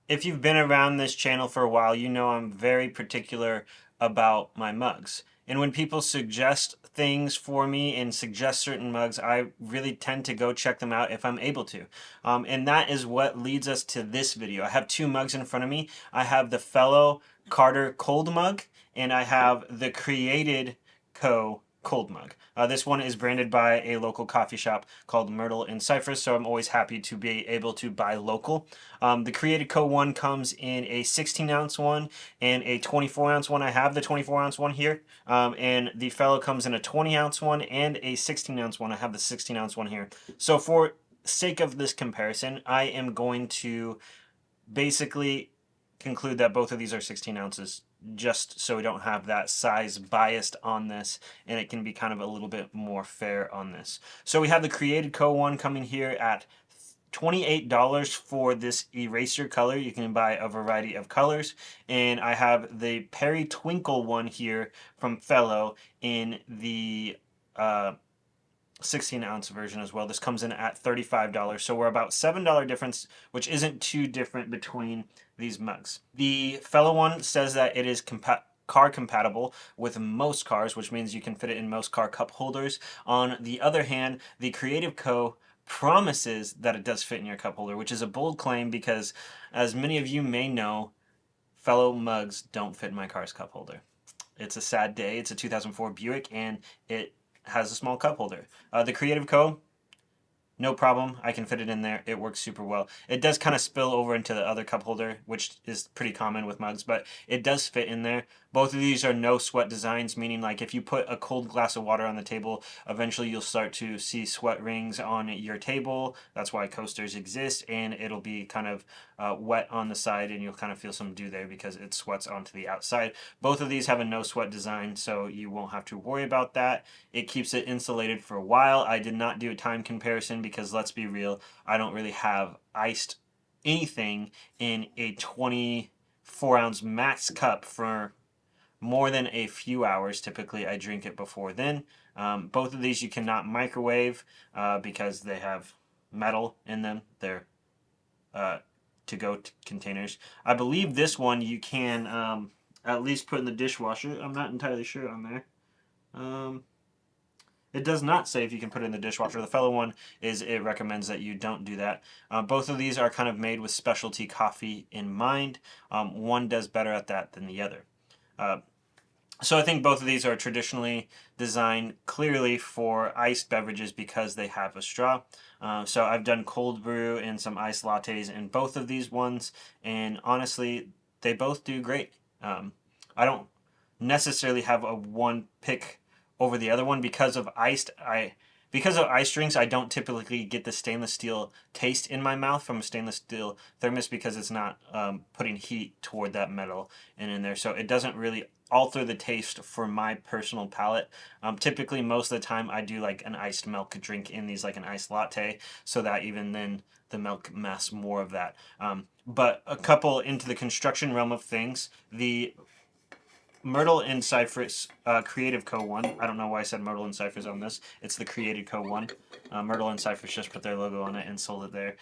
If you've been around this channel for a while, you know I'm very particular about my mugs. And when people suggest things for me and suggest certain mugs, I really tend to go check them out if I'm able to. And that is what leads us to this video. I have two mugs in front of me. I have the Fellow Carter Cold Mug, and I have the Created Co. Cold Mug. This one is branded by a local coffee shop called Myrtle in Cyprus, so I'm always happy to be able to buy local. The Created Co. one comes in a 16-ounce one and a 24-ounce one. I have the 24-ounce one here, and the Fellow comes in a 20-ounce one and a 16-ounce one. I have the 16-ounce one here. So for sake of this comparison, I am going to basically conclude that both of these are 16 ounces, just so we don't have that size biased on this, and it can be kind of a little bit more fair on this. So we have the Created Co. one coming here at $28 for this eraser color. You can buy a variety of colors. And I have the Perry Twinkle one here from Fellow in the 16-ounce version as well. This comes in at $35. So we're about $7 difference, which isn't too different between these mugs. The Fellow one says that it is car compatible with most cars, which means you can fit it in most car cup holders. On the other hand, the Creative Co. promises that it does fit in your cup holder, which is a bold claim because, as many of you may know, Fellow mugs don't fit in my car's cup holder. It's a sad day. It's a 2004 Buick, and it has a small cup holder. The Creative Co., no problem. I can fit it in there. It works super well. It does kind of spill over into the other cup holder, which is pretty common with mugs, but it does fit in there. Both of these are no sweat designs, meaning like if you put a cold glass of water on the table, eventually you'll start to see sweat rings on your table. That's why coasters exist, and it'll be kind of wet on the side, and you'll kind of feel some dew there because it sweats onto the outside. Both of these have a no sweat design, so you won't have to worry about that. It keeps it insulated for a while. I did not do a time comparison because, let's be real, I don't really have iced anything in a 24-ounce max cup for more than a few hours. Typically, I drink it before then. Both of these you cannot microwave because they have metal in them. They're to-go containers. I believe this one you can at least put in the dishwasher. I'm not entirely sure on there. It does not say if you can put it in the dishwasher. The Fellow one it recommends that you don't do that. Both of these are kind of made with specialty coffee in mind. One does better at that than the other. So I think both of these are traditionally designed clearly for iced beverages because they have a straw. So I've done cold brew and some iced lattes in both of these ones, and honestly, they both do great. I don't necessarily have a one pick over the other one because of iced drinks. I don't typically get the stainless steel taste in my mouth from a stainless steel thermos because it's not putting heat toward that metal and in there, so it doesn't really alter the taste for my personal palate. Typically, most of the time, I do like an iced milk drink in these, like an iced latte, so that even then the milk masks more of that. But a couple into the construction realm of things, the Myrtle and Cypress Creative Co. one. I don't know why I said Myrtle and Cypress on this. It's the Created Co. one. Myrtle and Cypress just put their logo on it and sold it there.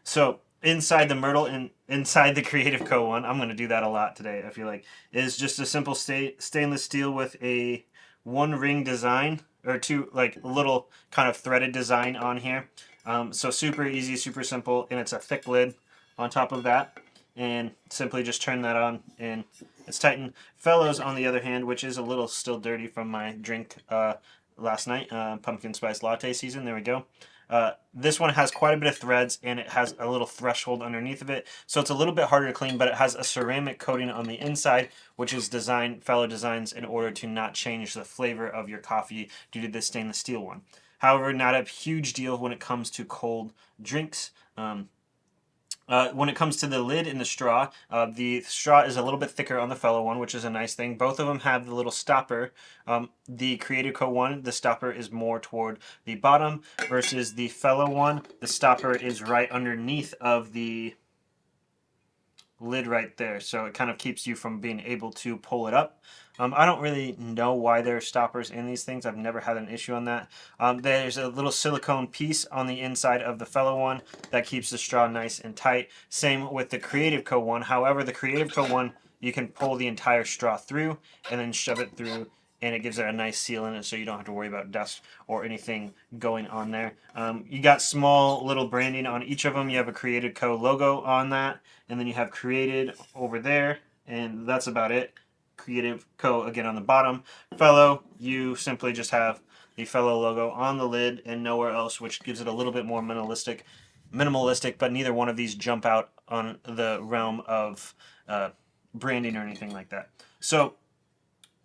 So inside the Myrtle and inside the Creative Co. one, I'm going to do that a lot today, I feel like, is just a simple stainless steel with a one ring design, or two, like a little kind of threaded design on here. So super easy, super simple, and it's a thick lid on top of that. And simply just turn that on and it's tightened. Fellows, on the other hand, which is a little still dirty from my drink last night, pumpkin spice latte season, there we go. This one has quite a bit of threads, and it has a little threshold underneath of it, so it's a little bit harder to clean, but it has a ceramic coating on the inside, which is Fellow designs in order to not change the flavor of your coffee due to this stainless steel one. However, not a huge deal when it comes to cold drinks. When it comes to the lid and the straw is a little bit thicker on the Fellow one, which is a nice thing. Both of them have the little stopper. The Creative Co. one, the stopper is more toward the bottom, versus the Fellow one, the stopper is right underneath of the lid right there, so it kind of keeps you from being able to pull it up. I don't really know why there are stoppers in these things. I've never had an issue on that. There's a little silicone piece on the inside of the fellow one that keeps the straw nice and tight. Same with the Creative Co one. However, the Creative Co one, you can pull the entire straw through and then shove it through, and it gives it a nice seal in it, so you don't have to worry about dust or anything going on there. You got small little branding on each of them. You have a Creative Co logo on that, and then you have Created over there, and that's about it. Creative Co again on the bottom. Fellow, you simply just have the Fellow logo on the lid and nowhere else, which gives it a little bit more minimalistic, but neither one of these jump out on the realm of branding or anything like that. So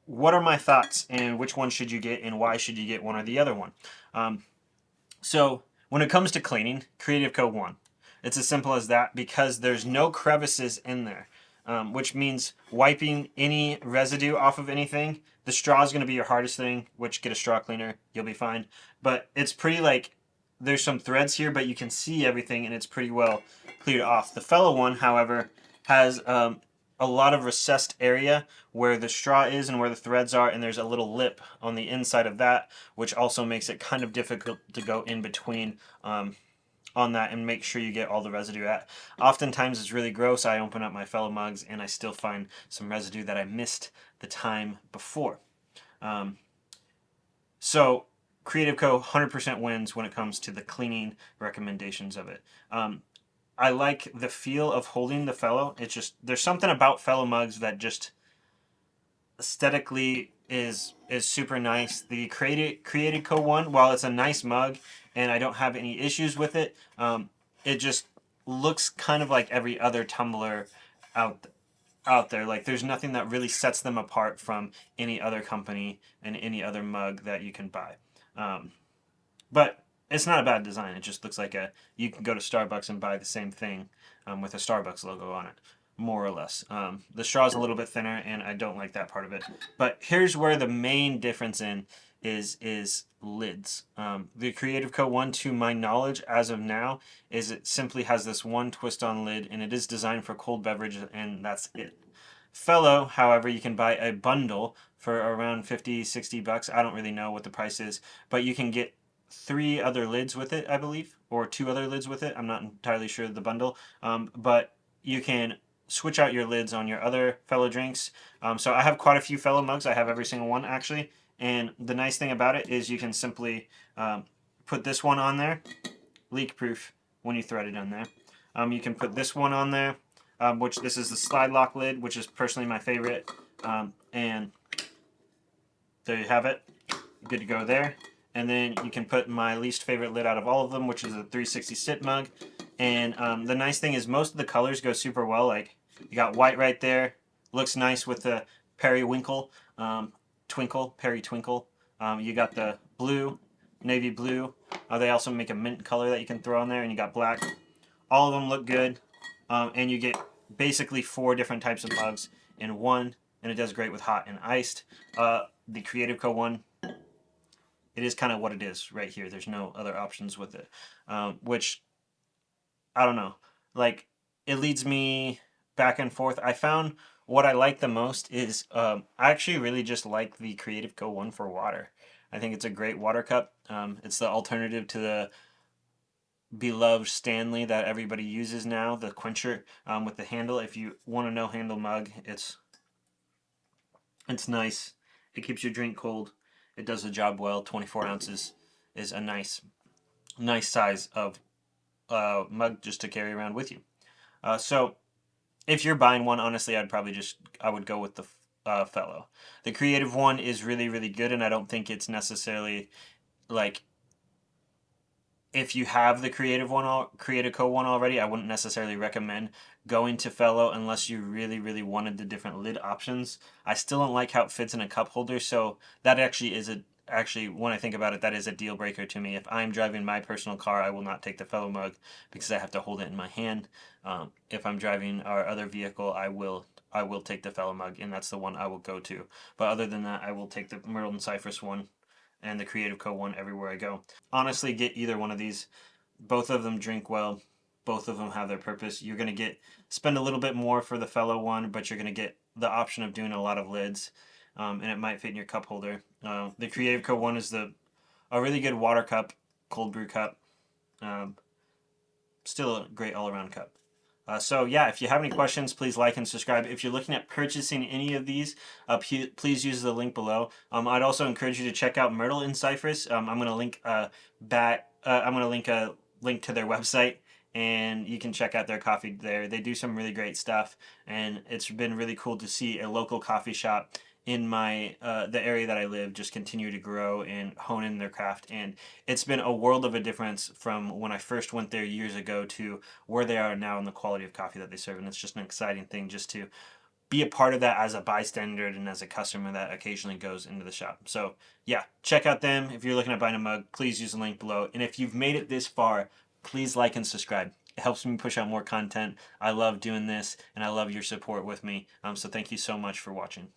what are my thoughts, and which one should you get, and why should you get one or the other one? So when it comes to cleaning, Creative Co 1. It's as simple as that, because there's no crevices in there, which means wiping any residue off of anything. The straw is going to be your hardest thing, which get a straw cleaner, you'll be fine. But it's pretty like, there's some threads here, but you can see everything and it's pretty well cleared off. The fellow one, however, has a lot of recessed area where the straw is and where the threads are, and there's a little lip on the inside of that, which also makes it kind of difficult to go in between on that and make sure you get all the residue at. Oftentimes it's really gross. I open up my fellow mugs and I still find some residue that I missed the time before. So Creative Co 100% wins when it comes to the cleaning recommendations of it. I like the feel of holding the fellow. It's just, there's something about fellow mugs that just aesthetically is super nice. The Creative Co one, while it's a nice mug and I don't have any issues with it, it just looks kind of like every other tumbler out there. Like, there's nothing that really sets them apart from any other company and any other mug that you can buy. But it's not a bad design. It just looks like you can go to Starbucks and buy the same thing with a Starbucks logo on it, more or less. The straw is a little bit thinner, and I don't like that part of it. But here's where the main difference is lids. The Creative Co one, to my knowledge, as of now, is it simply has this one twist-on lid, and it is designed for cold beverage, and that's it. Fellow, however, you can buy a bundle for around 50, 60 bucks. I don't really know what the price is, but you can get 3 other lids with it, I believe, or 2 other lids with it. I'm not entirely sure of the bundle, but you can switch out your lids on your other Fellow drinks. So I have quite a few Fellow mugs. I have every single one, actually, and the nice thing about it is you can simply put this one on there, leak proof when you thread it on there. You can put this one on there, which this is the slide lock lid, which is personally my favorite, and there you have it, good to go there. And then you can put my least favorite lid out of all of them, which is a 360 sit mug. And the nice thing is most of the colors go super well. Like, you got white right there, looks nice with the periwinkle, twinkle. You got the blue, navy blue. They also make a mint color that you can throw in there, and you got black. All of them look good, and you get basically 4 different types of mugs in one, and it does great with hot and iced. The Creative Co one, it is kind of what it is right here. There's no other options with it, which, I don't know. Like, it leads me back and forth. I found what I like the most is, I actually really just like the Creative Co one for water. I think it's a great water cup. It's the alternative to the beloved Stanley that everybody uses now, the quencher with the handle. If you want a no handle mug, it's nice. It keeps your drink cold. It does the job well. 24 ounces is a nice size of mug just to carry around with you. So if you're buying one, honestly, I would go with the Fellow. The Creative one is really, really good, and I don't think it's necessarily like, if you have the Creative Co one already, I wouldn't necessarily recommend going to Fellow unless you really, really wanted the different lid options. I still don't like how it fits in a cup holder, so that actually is when I think about it, that is a deal breaker to me. If I'm driving my personal car, I will not take the Fellow mug because I have to hold it in my hand. If I'm driving our other vehicle, I will take the Fellow mug, and that's the one I will go to. But other than that, I will take the Myrtle and Cypress one and the Creative Co one everywhere I go. Honestly, get either one of these. Both of them drink well. Both of them have their purpose. You're going to spend a little bit more for the fellow one, but you're going to get the option of doing a lot of lids, and it might fit in your cup holder. The Creative Co one is a really good water cup, cold brew cup. Still a great all-around cup. So yeah, if you have any questions, please like and subscribe. If you're looking at purchasing any of these, please use the link below. I'd also encourage you to check out Myrtle and Cypress. I'm going to link I'm going to link a link to their website, and you can check out their coffee there. They do some really great stuff, and it's been really cool to see a local coffee shop in my the area that I live just continue to grow and hone in their craft, and it's been a world of a difference from when I first went there years ago to where they are now in the quality of coffee that they serve. And it's just an exciting thing just to be a part of that as a bystander and as a customer that occasionally goes into the shop. So yeah, check out them. If you're looking at buying a mug, please use the link below, and if you've made it this far, please like and subscribe. It helps me push out more content. I love doing this, and I love your support with me. So thank you so much for watching.